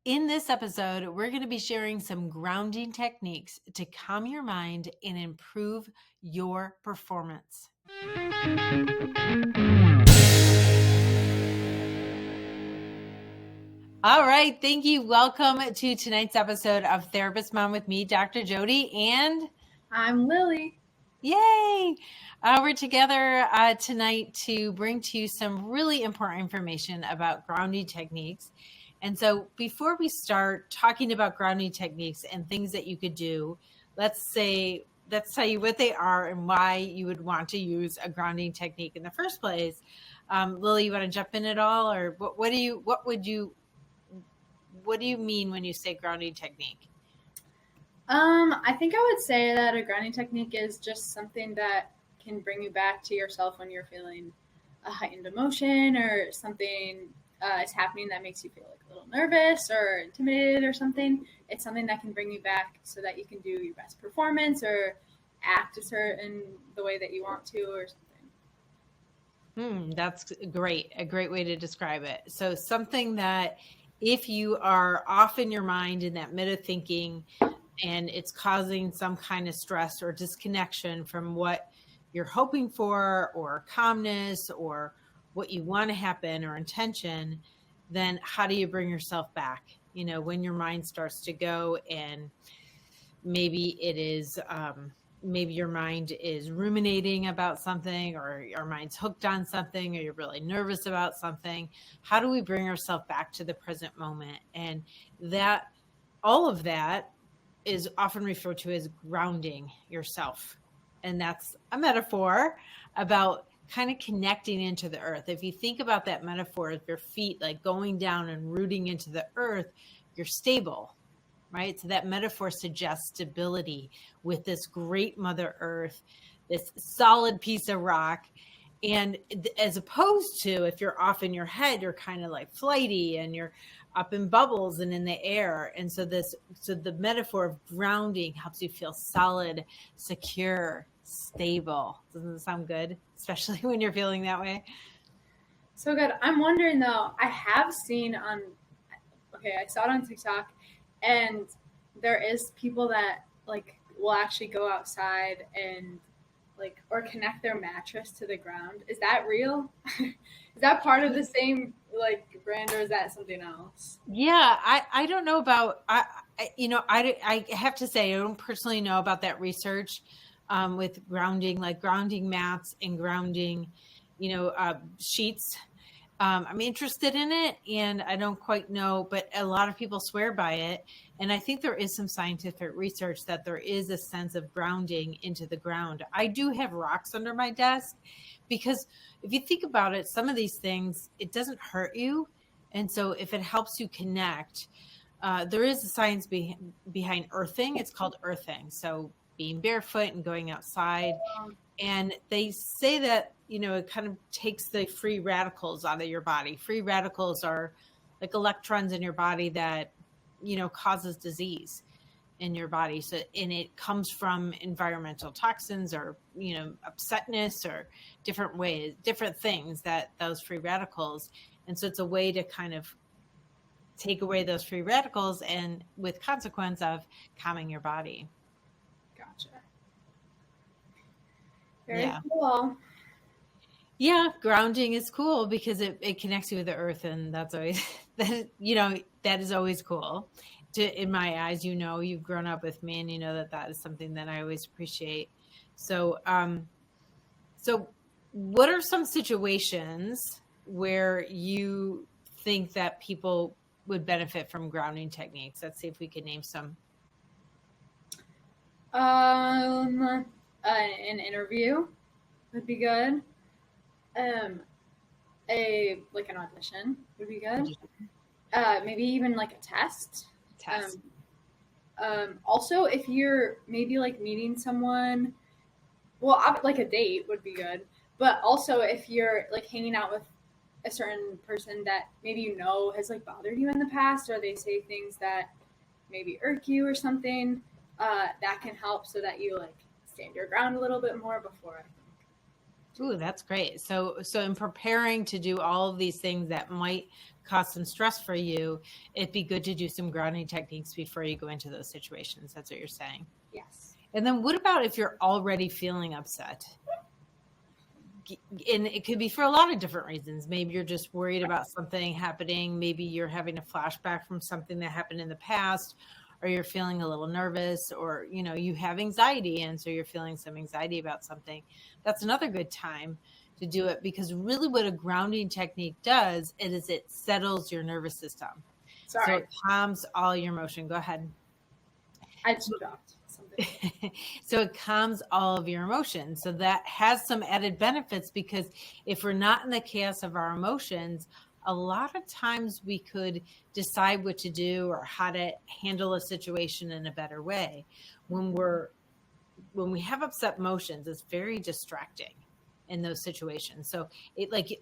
In this episode, we're going to be sharing some grounding techniques to calm your mind and improve your performance. All right. Thank you. Welcome to tonight's episode of Therapist Mom with me, Dr. Jodi, and I'm Lily. Yay! We're together tonight to bring to you some really important information about grounding techniques. And so before we start talking about grounding techniques and things that you could do, let's tell you what they are and why you would want to use a grounding technique in the first place. Lily, you want to jump in at all, or what do you mean when you say grounding technique? I think I would say that a grounding technique is just something that can bring you back to yourself when you're feeling a heightened emotion or something is happening that makes you feel like a little nervous or intimidated or something. It's something that can bring you back so that you can do your best performance or act the way that you want to or something. That's great. A great way to describe it. So something that if you are off in your mind in that meta thinking and it's causing some kind of stress or disconnection from what you're hoping for or calmness or what you want to happen or intention, then how do you bring yourself back? You know, when your mind starts to go and maybe it is, maybe your mind is ruminating about something or your mind's hooked on something or you're really nervous about something. How do we bring ourselves back to the present moment? And that, all of that is often referred to as grounding yourself. And that's a metaphor about kind of connecting into the earth. If you think about that metaphor of your feet like going down and rooting into the earth, you're stable, right? So that metaphor suggests stability with this great Mother Earth, this solid piece of rock. And as opposed to if you're off in your head, you're kind of like flighty and you're up in bubbles and in the air. And so the metaphor of grounding helps you feel solid, secure, stable. Doesn't it sound good? Especially when you're feeling that way. So good. I'm wondering though, I saw it on TikTok and there is people that like will actually go outside and or connect their mattress to the ground. Is that real? Is that part of the same brand or is that something else? Yeah, I don't know about, I have to say, I don't personally know about that research with grounding, like grounding mats and grounding, sheets. I'm interested in it and I don't quite know, but a lot of people swear by it. And I think there is some scientific research that there is a sense of grounding into the ground. I do have rocks under my desk because if you think about it, some of these things, it doesn't hurt you. And so if it helps you connect, there is a science behind earthing. It's called earthing. So being barefoot and going outside. And they say that, it kind of takes the free radicals out of your body. Free radicals are like electrons in your body that, causes disease in your body. So, and it comes from environmental toxins or, upsetness or different ways, different things that those free radicals. And so it's a way to kind of take away those free radicals and with consequence of calming your body. Gotcha. Very cool. Yeah, grounding is cool because it connects you with the earth, and that's always that is always cool. In my eyes, you've grown up with me, and you know that is something that I always appreciate. So, so what are some situations where you think that people would benefit from grounding techniques? Let's see if we can name some. An interview would be good. An audition would be good. Maybe even like a test. Also, if you're maybe like meeting someone, like a date would be good. But also, if you're like hanging out with a certain person that maybe has like bothered you in the past, or they say things that maybe irk you or something, that can help so that you like stand your ground a little bit more before, I think. Ooh, that's great. So in preparing to do all of these things that might cause some stress for you, it'd be good to do some grounding techniques before you go into those situations. That's what you're saying. Yes. And then what about if you're already feeling upset? And it could be for a lot of different reasons. Maybe you're just worried about something happening. Maybe you're having a flashback from something that happened in the past, or you're feeling a little nervous, or, you know, you have anxiety. And so you're feeling some anxiety about something. That's another good time to do it, because really what a grounding technique does is it settles your nervous system. Sorry. So it calms all your emotion. Go ahead. I just dropped something. So it calms all of your emotions. So that has some added benefits, because if we're not in the chaos of our emotions, a lot of times we could decide what to do or how to handle a situation in a better way. When we have upset emotions, it's very distracting in those situations. So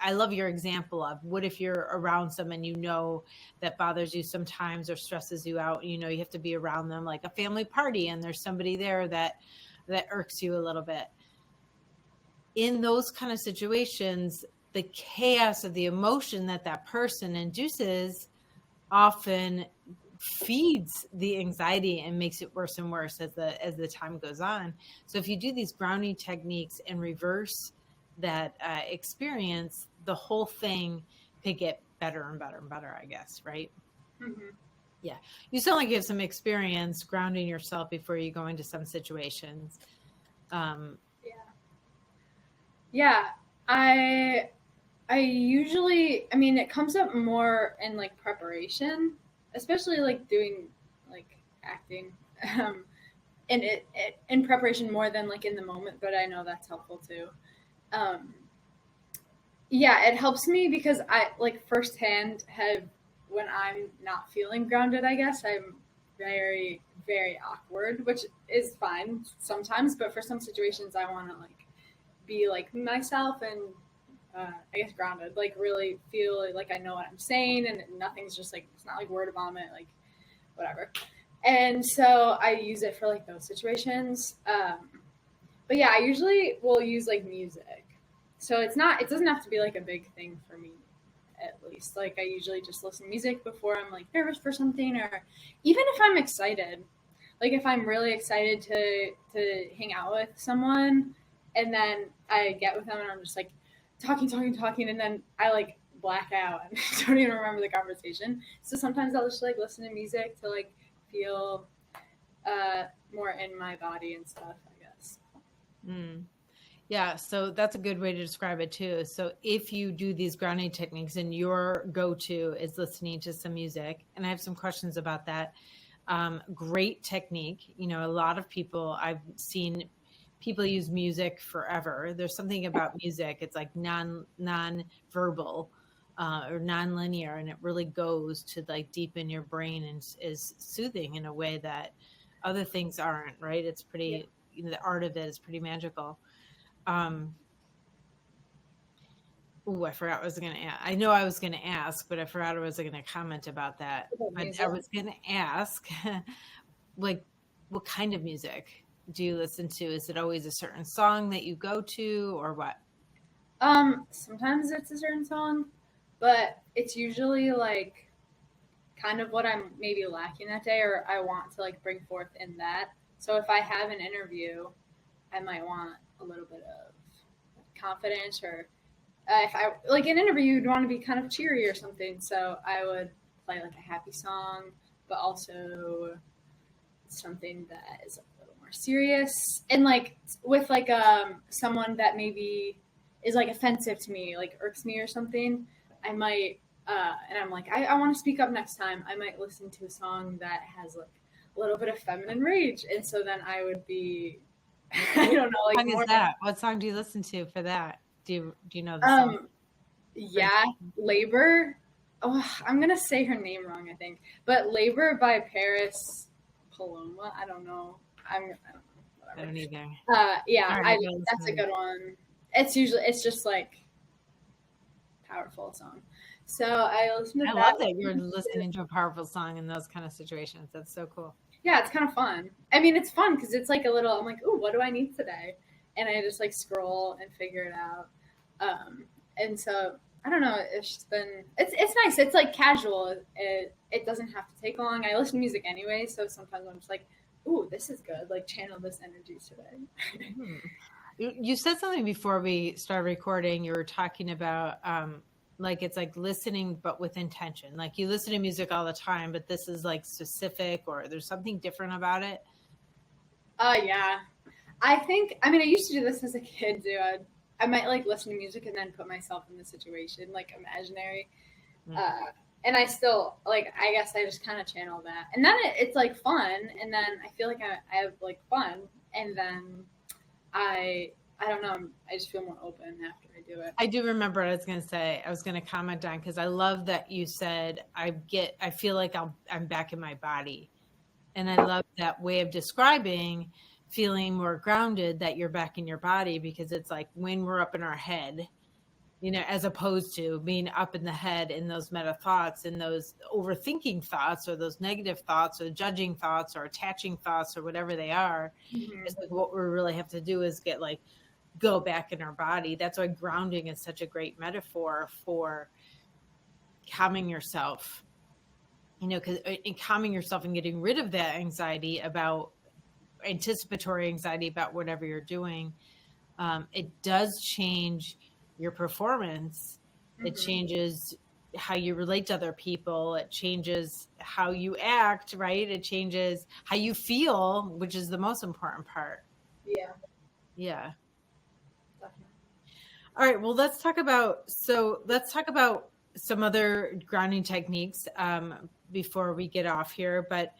I love your example of, what if you're around someone you know that bothers you sometimes or stresses you out, you know, you have to be around them, like a family party, and there's somebody there that irks you a little bit. In those kind of situations, the chaos of the emotion that person induces often feeds the anxiety and makes it worse and worse as the time goes on. So if you do these grounding techniques and reverse that experience, the whole thing could get better and better and better, I guess, right? Mm-hmm. Yeah. You sound like you have some experience grounding yourself before you go into some situations. Yeah. I usually, I mean, it comes up more in like preparation, especially like doing like acting, and it in preparation more than like in the moment, but I know that's helpful too. Yeah, it helps me because I like firsthand have, when I'm not feeling grounded, I guess I'm very, very awkward, which is fine sometimes, but for some situations I want to like be like myself and I guess grounded, like really feel like I know what I'm saying and nothing's just like, it's not like word vomit, like whatever. And so I use it for like those situations. But yeah, I usually will use like music. So it doesn't have to be like a big thing for me, at least. Like I usually just listen to music before I'm like nervous for something, or even if I'm excited. Like if I'm really excited to hang out with someone and then I get with them and I'm just like talking, and then I like black out and don't even remember the conversation. So sometimes I'll just like listen to music to like feel more in my body and stuff, I guess. Yeah, so that's a good way to describe it too. So if you do these grounding techniques and your go-to is listening to some music, and I have some questions about that, great technique. You know, a lot of people, I've seen people use music forever. There's something about music. It's like non-verbal or non-linear, and it really goes to like deep in your brain and is soothing in a way that other things aren't, right? It's pretty, you know, the art of it is pretty magical. I forgot what I was going to ask. I know I was going to ask, but I forgot I was going to comment about that. But I was going to ask, like, what kind of music do you listen to? Is it always a certain song that you go to, or what? Sometimes it's a certain song, but it's usually like kind of what I'm maybe lacking that day, or I want to like bring forth in that. So if I have an interview, I might want a little bit of confidence, or if I like an interview, you'd want to be kind of cheery or something. So I would play like a happy song, but also something that is a little more serious, and like with like someone that maybe is like offensive to me, like irks me or something. I might and I'm like, I want to speak up next time. I might listen to a song that has like a little bit of feminine rage, and so then I would be I don't know, like What song is that? What song do you listen to for that? Do you know the song? Yeah, Labor. Oh, I'm gonna say her name wrong, I think. But Labor by Paris Paloma. I don't know. I don't know. Whatever. I don't either. Yeah, Right, that's a good one. It's just like powerful song. So I listen to I that. love that you're listening to a powerful song in those kind of situations. That's so cool. Yeah, it's kind of fun. I mean, it's fun because it's like a little. I'm like, ooh, what do I need today? and I just like scroll and figure it out. And so I don't know. It's just been it's nice. It's like casual. It doesn't have to take long. I listen to music anyway, so sometimes I'm just like, ooh, this is good. Like channel this energy today. You said something before we started recording. You were talking about like it's like listening but with intention. Like you listen to music all the time, but this is like specific, or there's something different about it. Yeah. I used to do this as a kid too. I might like listen to music and then put myself in the situation, like imaginary. And I still like, I guess I just kind of channel that. And then it's like fun. And then I feel like I have like fun. And then I don't know. I just feel more open after I do it. I do remember what I was going to say. I was going to comment on, because I love that you said, I feel like I'm back in my body. And I love that way of describing feeling more grounded, that you're back in your body, because it's like when we're up in our head, you know, as opposed to being up in the head in those meta thoughts and those overthinking thoughts, or those negative thoughts, or judging thoughts, or attaching thoughts, or whatever they are. It's like what we really have to do is go back in our body. That's why grounding is such a great metaphor for calming yourself, you know, because in calming yourself and getting rid of that anticipatory anxiety about whatever you're doing, it does change your performance. It changes how you relate to other people. It changes how you act, right? It changes how you feel, which is the most important part. Yeah. Yeah. All right. Well, let's talk about some other grounding techniques before we get off here. But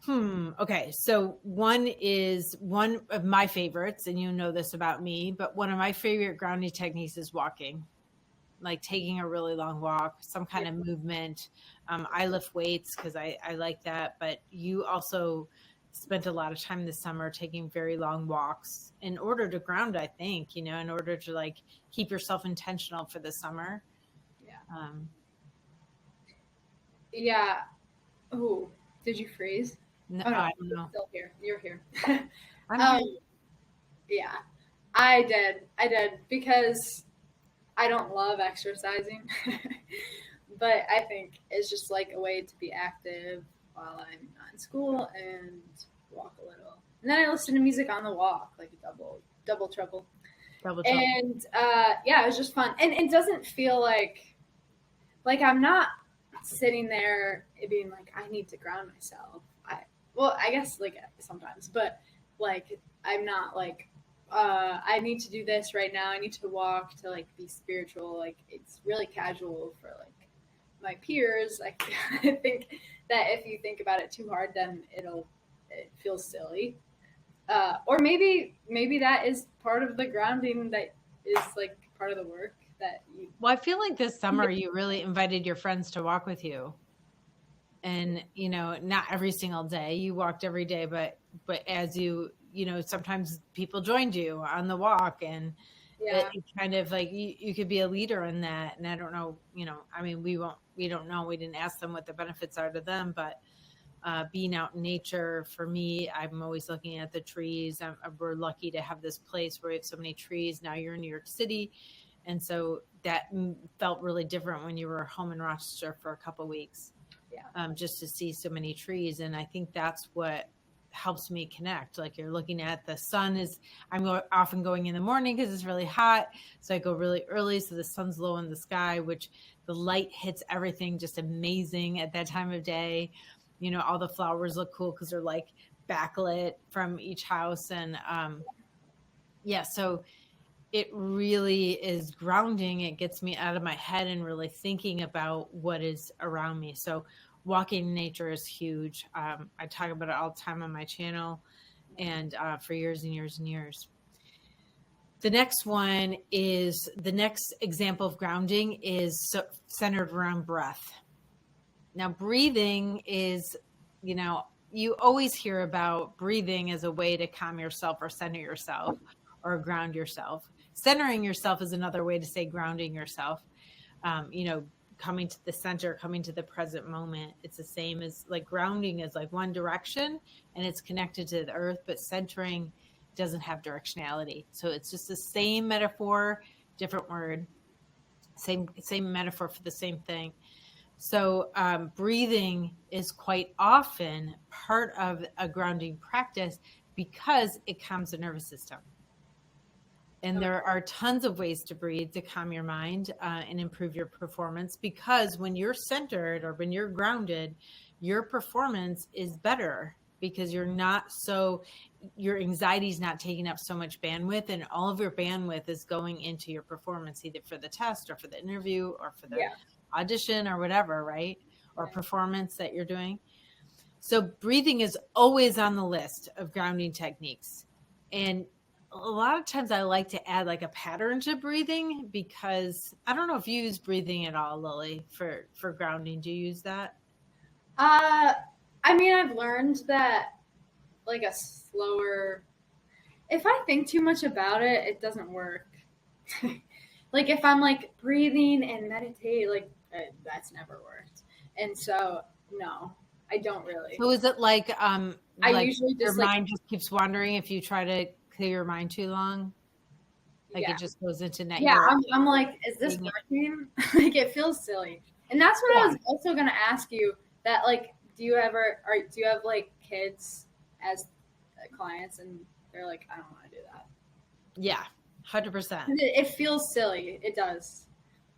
okay. So one of my favorites, and you know this about me, but one of my favorite grounding techniques is walking, like taking a really long walk, some kind of movement. I lift weights because I like that, but you also spent a lot of time this summer taking very long walks in order to ground, I think, you know, in order to like keep yourself intentional for the summer. Yeah. Yeah. Ooh, did you freeze? No, Oh, no, I don't know. still here. You're here. I'm here. Yeah, I did because I don't love exercising, but I think it's just like a way to be active while I'm not in school and walk a little. And then I listen to music on the walk, like a double trouble. Double trouble. And yeah, it was just fun. And it doesn't feel like I'm not sitting there being like, I need to ground myself. I guess like sometimes, but like I'm not like I need to do this right now. I need to walk to like be spiritual. Like it's really casual for like my peers. I think that if you think about it too hard, then it feels silly. Or maybe that is part of the grounding that is like part of the work that you. Well, I feel like this summer you really invited your friends to walk with you. And, you know, not every single day, you walked every day, but as you know, sometimes people joined you on the walk, and it kind of like you could be a leader in that. And I don't know, you know, I mean, we don't know. We didn't ask them what the benefits are to them, but being out in nature, for me, I'm always looking at the trees. We're lucky to have this place where we have so many trees. Now you're in New York City. And so that felt really different when you were home in Rochester for a couple of weeks. Yeah. Just to see so many trees. And I think that's what helps me connect. Like you're looking at the sun I'm often going in the morning because it's really hot. So I go really early. So the sun's low in the sky, which the light hits everything just amazing at that time of day. You know, all the flowers look cool because they're like backlit from each house. And yeah, so it really is grounding. It gets me out of my head and really thinking about what is around me. So walking in nature is huge. I talk about it all the time on my channel, and for years and years and years. The next example of grounding is centered around breath. Now, breathing is, you know, you always hear about breathing as a way to calm yourself or center yourself or ground yourself. Centering yourself is another way to say grounding yourself. You know, coming to the center, coming to the present moment. It's the same as like grounding is like one direction and it's connected to the earth, but centering doesn't have directionality. So it's just the same metaphor, different word, same metaphor for the same thing. So breathing is quite often part of a grounding practice because it calms the nervous system. And there are tons of ways to breathe to calm your mind and improve your performance, because when you're centered or when you're grounded, your performance is better because your anxiety is not taking up so much bandwidth, and all of your bandwidth is going into your performance, either for the test or for the interview or for the audition or whatever, right? Or performance that you're doing. So breathing is always on the list of grounding techniques. And a lot of times I like to add like a pattern to breathing, because I don't know if you use breathing at all, Lily, for grounding. Do you use that? I mean, I've learned that like a slower, if I think too much about it, it doesn't work. Like if I'm like breathing and meditate, like that's never worked. And so, no, I don't really. So is it like, I usually just your mind just keeps wandering if you try to clear your mind too long? Like it just goes into net. Yeah, I'm like, is this working? Like it feels silly. And that's what I was also gonna ask you. That like, do you have like kids as clients, and they're like, I don't want to do that? Yeah, 100%. It feels silly. It does,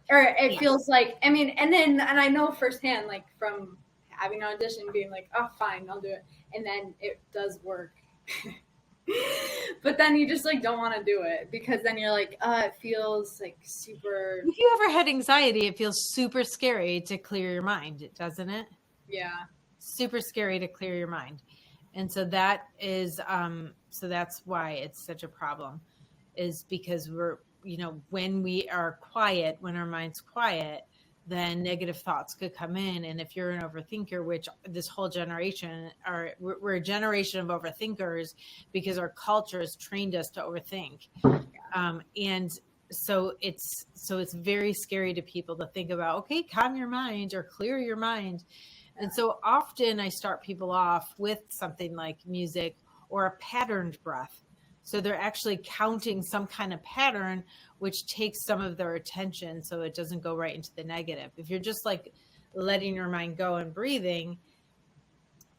or it feels like, I mean, and I know firsthand, like from having an audition, being like, oh, fine, I'll do it, and then it does work. But then you just like don't want to do it, because then you're like, it feels like super. If you ever had anxiety, it feels super scary to clear your mind, doesn't it? Yeah. Super scary to clear your mind. And so that is, so that's why it's such a problem, is because we're, when we are quiet, when our mind's quiet, then negative thoughts could come in. And if you're an overthinker, which this whole generation we're a generation of overthinkers, because our culture has trained us to overthink. And so it's very scary to people to think about, okay, calm your mind or clear your mind. And so often I start people off with something like music or a patterned breath. So they're actually counting some kind of pattern, which takes some of their attention so it doesn't go right into the negative. If you're just like letting your mind go and breathing,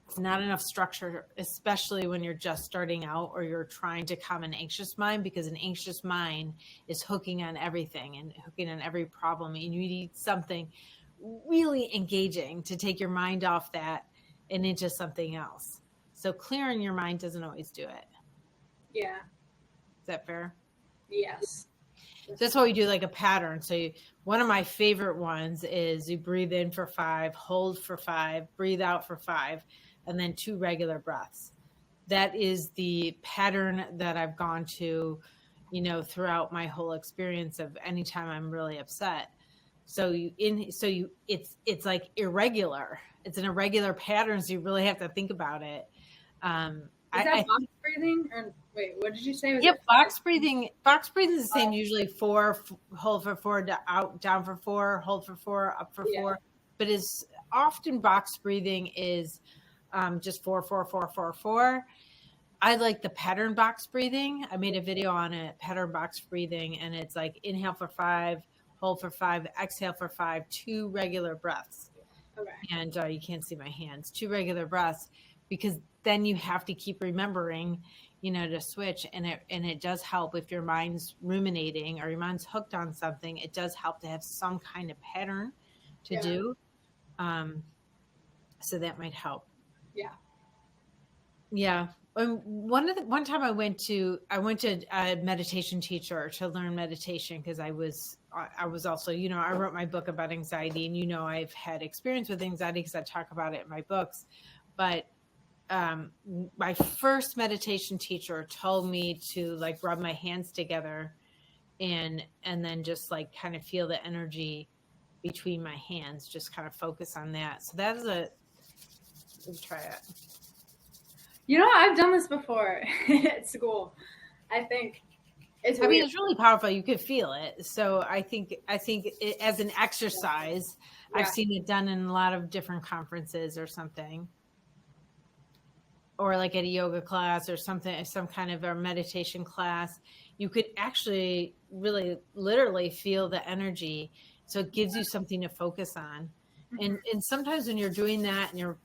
it's not enough structure, especially when you're just starting out or you're trying to calm an anxious mind, because an anxious mind is hooking on everything and hooking on every problem. And you need something really engaging to take your mind off that and into something else. So clearing your mind doesn't always do it. Yeah. Is that fair? Yes. So that's why we do like a pattern. So one of my favorite ones is you breathe in for 5, hold for 5, breathe out for 5, and then 2 regular breaths. That is the pattern that I've gone to, throughout my whole experience of anytime I'm really upset. So it's like irregular. It's an irregular pattern, so you really have to think about it. Is that box breathing? Or wait, what did you say? Box breathing. Box breathing is the same. Usually 4, hold for 4, out, down for 4, hold for 4, up for 4. But is often box breathing is just 4, 4, 4, 4, 4. I like the pattern box breathing. I made a video on it, pattern box breathing, and it's like inhale for 5, hold for 5, exhale for 5, 2 regular breaths. Okay. And you can't see my hands. 2 regular breaths, because then you have to keep remembering, to switch. And it does help if your mind's ruminating or your mind's hooked on something. It does help to have some kind of pattern to do. So that might help. Yeah. Yeah. One time I went to a meditation teacher to learn meditation, because I was also, I wrote my book about anxiety, and I've had experience with anxiety because I talk about it in my books. But my first meditation teacher told me to like rub my hands together and then just like kind of feel the energy between my hands, just kind of focus on that. So that's let's try it. I've done this before at school. I think it's really powerful. You could feel it. So I think it, as an exercise, I've seen it done in a lot of different conferences or something. or like at a yoga class or something, some kind of a meditation class, you could actually really literally feel the energy. So it gives you something to focus on. And sometimes when you're doing that and you're,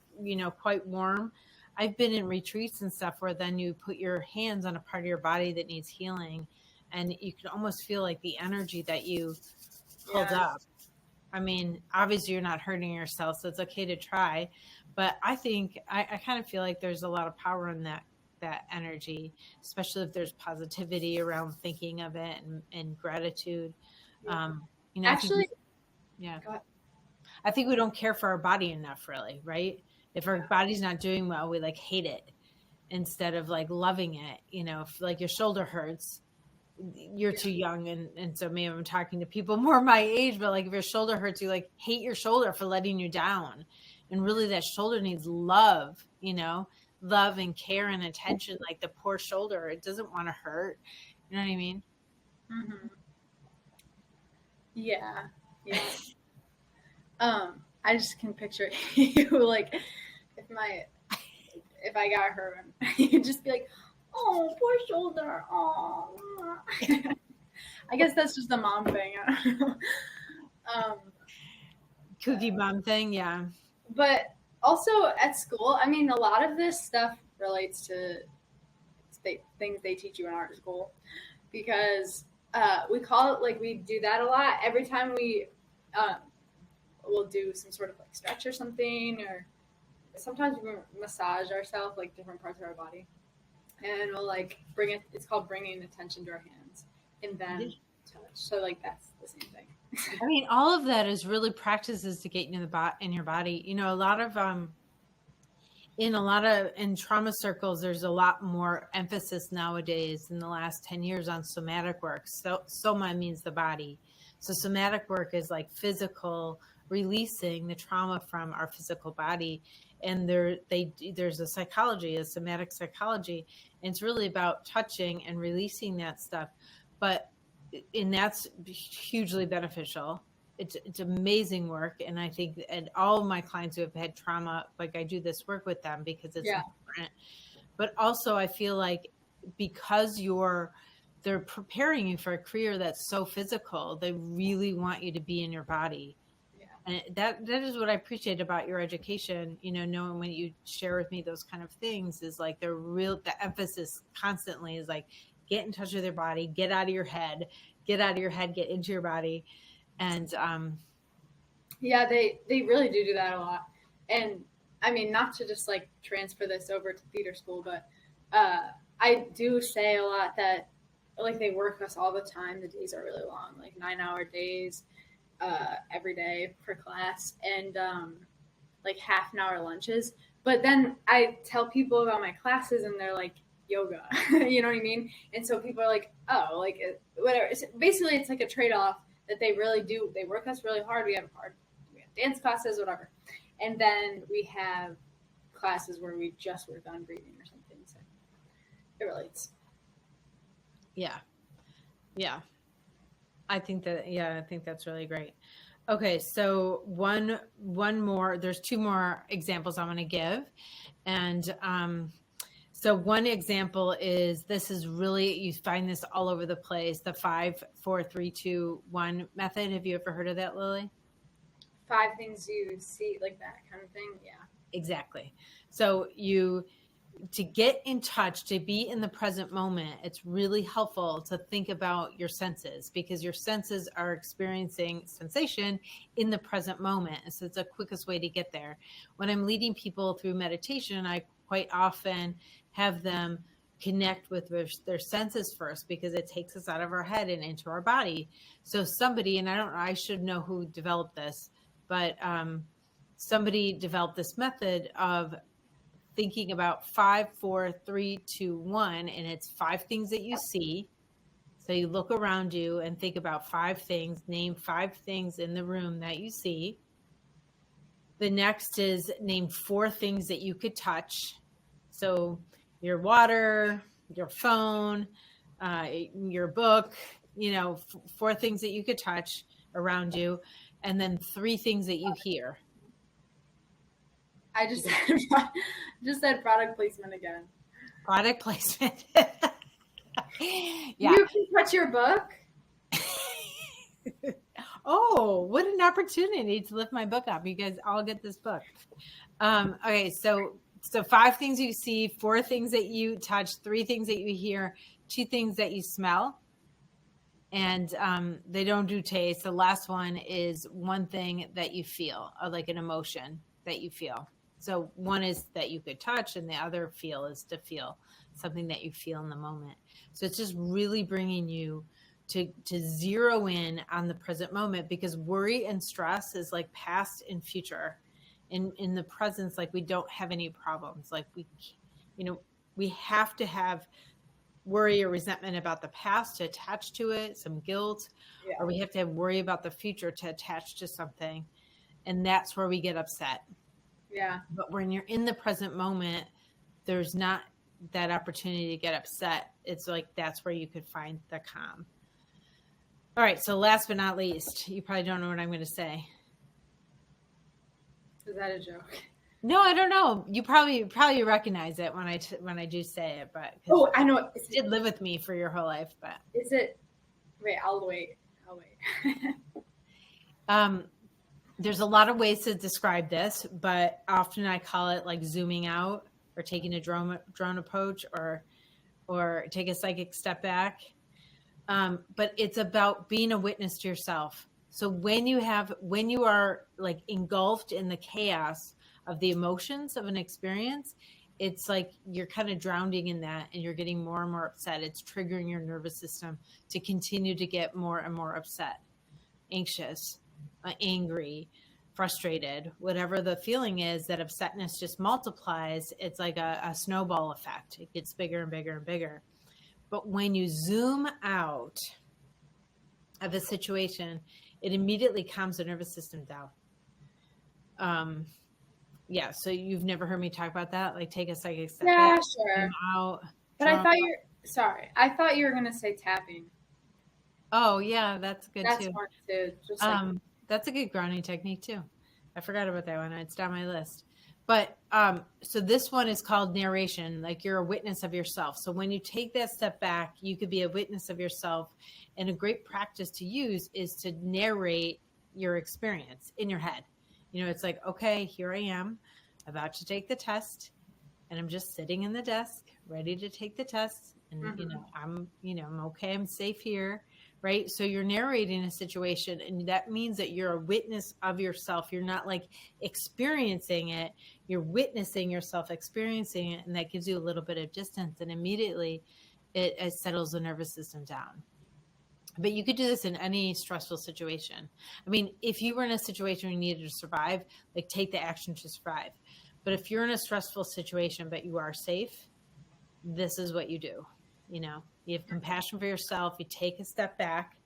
quite warm, I've been in retreats and stuff where then you put your hands on a part of your body that needs healing, and you can almost feel like the energy that you pulled up. I mean, obviously you're not hurting yourself, so it's okay to try. But I think I kind of feel like there's a lot of power in that energy, especially if there's positivity around thinking of it and gratitude. Actually, Yeah. go ahead. I think we don't care for our body enough, really, right? If our body's not doing well, we like hate it instead of like loving it. If like your shoulder hurts, you're too young, and so maybe I'm talking to people more my age, but like if your shoulder hurts, you like hate your shoulder for letting you down. And really that shoulder needs love, love and care and attention. Like the poor shoulder, it doesn't want to hurt. You know what I mean? Mm-hmm. Yeah. I just can picture you like if I got hurt, you'd just be like, "Oh, poor shoulder." Oh, I guess that's just a mom thing. I don't know. Kooky mom thing, yeah. But also at school, I mean, a lot of this stuff relates to things they teach you in art school, because we call it, like, we do that a lot every time we we'll do some sort of like stretch or something, or sometimes we massage ourselves, like different parts of our body, and we'll like bring it. It's called bringing attention to our hands and then touch. So like that's the same thing. I mean, all of that is really practices to get in your body. A lot of in trauma circles, there's a lot more emphasis nowadays in the last 10 years on somatic work. So soma means the body. So somatic work is like physical, releasing the trauma from our physical body. And there's a psychology, a somatic psychology, and it's really about touching and releasing that stuff. And that's hugely beneficial. It's amazing work. And I think, and all of my clients who have had trauma, like I do this work with them because it's important. But also I feel like because they're preparing you for a career that's so physical, they really want you to be in your body. And that is what I appreciate about your education, knowing when you share with me those kind of things is like the emphasis constantly is like, get in touch with your body, get out of your head, get into your body. And they really do that a lot. And I mean, not to just like transfer this over to theater school, but I do say a lot that like they work us all the time. The days are really long, like 9-hour days every day for class, and like half an hour lunches. But then I tell people about my classes and they're like, yoga, you know what I mean? And so people are like, oh, like whatever. Basically, it's like a trade-off that they really do. They work us really hard. We have dance classes, whatever. And then we have classes where we just work on breathing or something. So it relates. Yeah. I think that's really great. Okay, so one more. There's two more examples I'm going to give, and so one example is, this is really, you find this all over the place, the 5, 4, 3, 2, 1 method. Have you ever heard of that, Lily? 5 things you see, like that kind of thing. Yeah, exactly. So to get in touch, to be in the present moment, it's really helpful to think about your senses, because your senses are experiencing sensation in the present moment. And so it's the quickest way to get there. When I'm leading people through meditation, I quite often have them connect with their senses first, because it takes us out of our head and into our body. So somebody, and I should know who developed this, but somebody developed this method of thinking about 5, 4, 3, 2, 1, and it's 5 things that you see. So you look around you and think about 5 things, name 5 things in the room that you see. The next is name 4 things that you could touch. So your water, your phone, your book, 4 things that you could touch around you, and then 3 things that you hear. I just said product placement again. Product placement. Yeah. You can touch your book. Oh, what an opportunity to lift my book up. You guys all get this book. Okay, so 5 things you see, 4 things that you touch, 3 things that you hear, 2 things that you smell. And they don't do taste. The last one is 1 thing that you feel, or like an emotion that you feel. So one is that you could touch, and the other feel is to feel something that you feel in the moment. So it's just really bringing you to zero in on the present moment, because worry and stress is like past and future. In the presence, like we don't have any problems. Like we have to have worry or resentment about the past to attach to it, some guilt, or we have to have worry about the future to attach to something. And that's where we get upset. Yeah. But when you're in the present moment, there's not that opportunity to get upset. It's like, that's where you could find the calm. All right. So last but not least, you probably don't know what I'm going to say. Is that a joke? No, I don't know. You probably recognize it when I do say it, but I know it did live with me for your whole life. But is it? Wait, I'll wait. There's a lot of ways to describe this, but often I call it like zooming out, or taking a drone approach, or take a psychic step back. But it's about being a witness to yourself. So when you are like engulfed in the chaos of the emotions of an experience, it's like you're kind of drowning in that, and you're getting more and more upset. It's triggering your nervous system to continue to get more and more upset, anxious, angry, frustrated, whatever the feeling is. That upsetness just multiplies. It's like a snowball effect. It gets bigger and bigger and bigger. But when you zoom out of a situation, it immediately calms the nervous system down. Yeah, so you've never heard me talk about that? Like take a psychic step back, sure. Out. But I thought you were going to say tapping. Oh, yeah, that's good That's too. one too. Just that's a good grounding technique too. I forgot about that one. It's down my list. But so this one is called narration, like you're a witness of yourself. So when you take that step back, you could be a witness of yourself. And a great practice to use is to narrate your experience in your head. It's like, okay, here I am about to take the test, and I'm just sitting in the desk ready to take the test. And, I'm okay. I'm safe here. Right. So you're narrating a situation, and that means that you're a witness of yourself. You're not like experiencing it. You're witnessing yourself experiencing it. And that gives you a little bit of distance, and immediately it settles the nervous system down. But you could do this in any stressful situation. I mean, if you were in a situation where you needed to survive, like take the action to survive. But if you're in a stressful situation, but you are safe, this is what you do. You have compassion for yourself. You take a step back,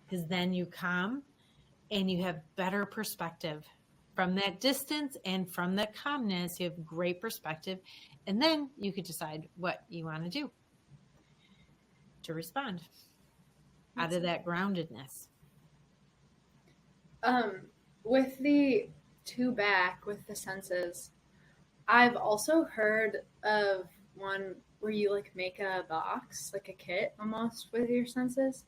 because then you calm and you have better perspective from that distance, and from that calmness, you have great perspective. And then you could decide what you want to do to respond out of that groundedness. With the 2 back, with the senses, I've also heard of one where you like make a box, like a kit almost, with your senses,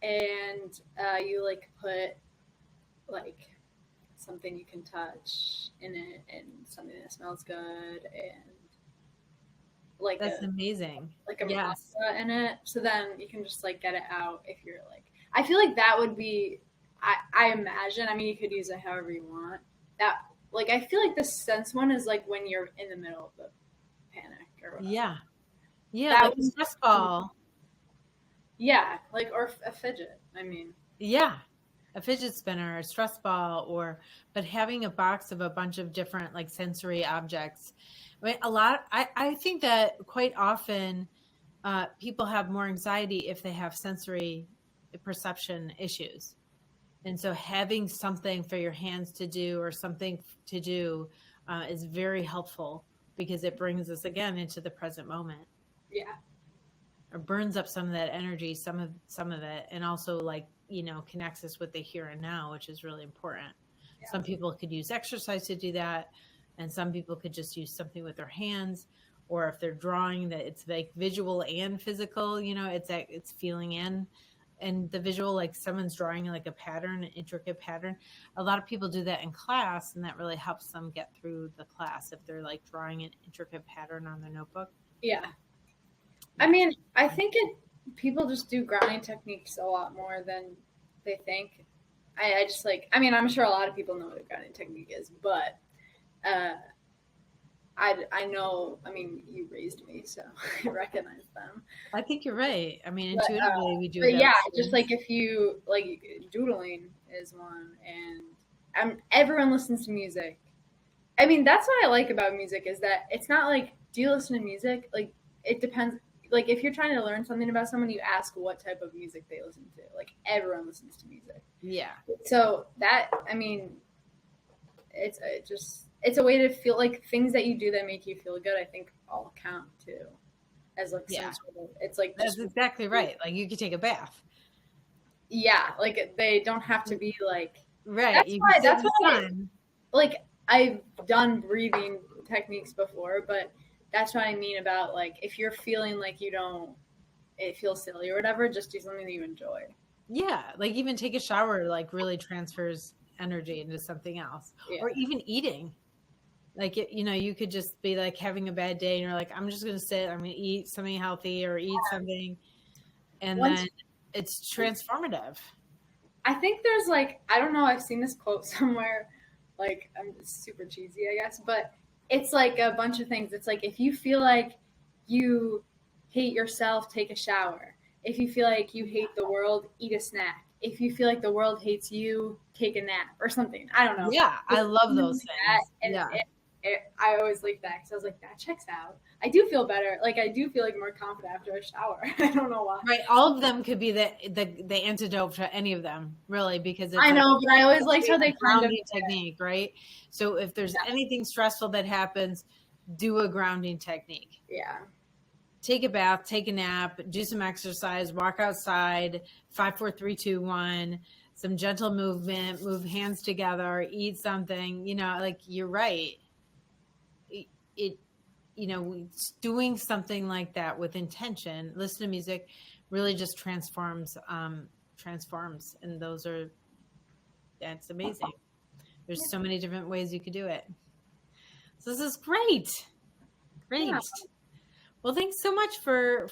and you like put like something you can touch in it, and something that smells good, and like that's amazing. Like a pasta in it, so then you can just like get it out if you're like. I feel like that would be. I imagine. I mean, you could use it however you want. That like I feel like the sense one is like when you're in the middle of the panic or whatever. Yeah, like a stress ball. Yeah, like or a fidget. I mean. Yeah, a fidget spinner, a stress ball, but having a box of a bunch of different like sensory objects. I mean, I think that quite often people have more anxiety if they have sensory perception issues. And so having something for your hands to do, or something to do is very helpful, because it brings us again into the present moment. Yeah. Or burns up some of that energy, some of it, and also like, connects us with the here and now, which is really important. Yeah. Some people could use exercise to do that. And some people could just use something with their hands, or if they're drawing, that it's like visual and physical, it's feeling in. And the visual, like someone's drawing like a pattern, an intricate pattern. A lot of people do that in class, and that really helps them get through the class if they're like drawing an intricate pattern on their notebook. Yeah. I mean, I think people just do grounding techniques a lot more than they think. I just I'm sure a lot of people know what a grounding technique is, but I know, you raised me, so I recognize them. I think you're right. Intuitively we do. But yeah, just like if you doodling is one, and everyone listens to music. That's what I like about music, is that it's not like, do you listen to music? Like, it depends. Like, if you're trying to learn something about someone, you ask what type of music they listen to. Like, everyone listens to music. Yeah. So that, it's a way to feel like things that you do that make you feel good, I think all count too. As some sort of, it's like, that's exactly right. Like, you could take a bath. Yeah. Like, they don't have to be like, right. That's why I've done breathing techniques before, but that's what I mean about, like, if you're feeling like it feels silly or whatever, just do something that you enjoy. Yeah. Like, even take a shower, like, really transfers energy into something else. Yeah. Or even eating. Like, you could just be like having a bad day and you're like, I'm just going to sit, I'm going to eat something healthy or eat something. And then it's transformative. I think there's I don't know, I've seen this quote somewhere, I'm super cheesy, I guess, but it's like a bunch of things. It's like, if you feel like you hate yourself, take a shower. If you feel like you hate the world, eat a snack. If you feel like the world hates you, take a nap or something. I don't know. Yeah, I love those things. I always like that, because I was like, that checks out. I do feel better. Like, I do feel more confident after a shower. I don't know why. Right. All of them could be the antidote to any of them, really, because it's I know, but I always liked how they grounding technique, right? So if there's anything stressful that happens, do a grounding technique. Yeah. Take a bath, take a nap, do some exercise, walk outside, 5, 4, 3, 2, 1, some gentle movement, move hands together, eat something, you're right. Doing something like that with intention, listen to music, really just transforms. And that's amazing. There's so many different ways you could do it. So this is great. Yeah. Well, thanks so much for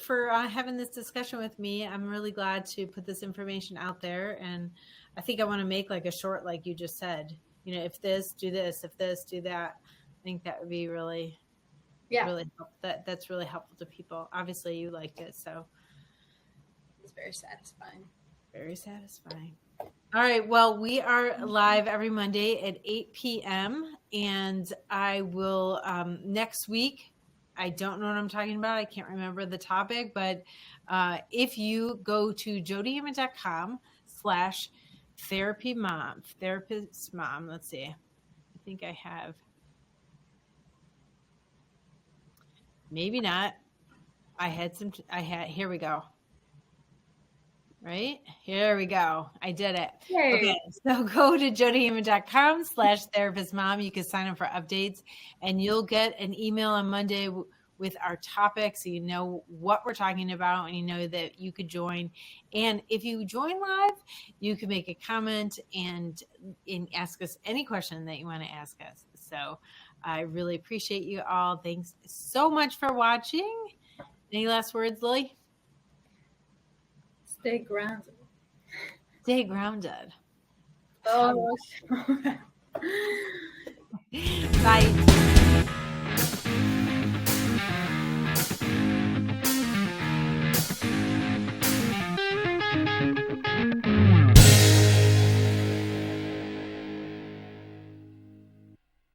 having this discussion with me. I'm really glad to put this information out there. And I think I want to make a short, like you just said, if this, do this, if this, do that. I think that would be really helpful. That's really helpful to people. Obviously you liked it, so it's very satisfying. Very satisfying. All right. Well, we are live every Monday at 8 p.m. and I will next week. I don't know what I'm talking about. I can't remember the topic, but if you go to jodihammond.com/therapist mom, let's see. I think I have. Maybe not. Here we go. Right? Here we go. I did it. Yay. Okay. So go to jodihammond.com/therapist mom. You can sign up for updates and you'll get an email on Monday with our topic. So you know what we're talking about and you know that you could join. And if you join live, you can make a comment and ask us any question that you want to ask us. So I really appreciate you all. Thanks so much for watching. Any last words, Lily? Stay grounded. Stay grounded. Oh. Bye.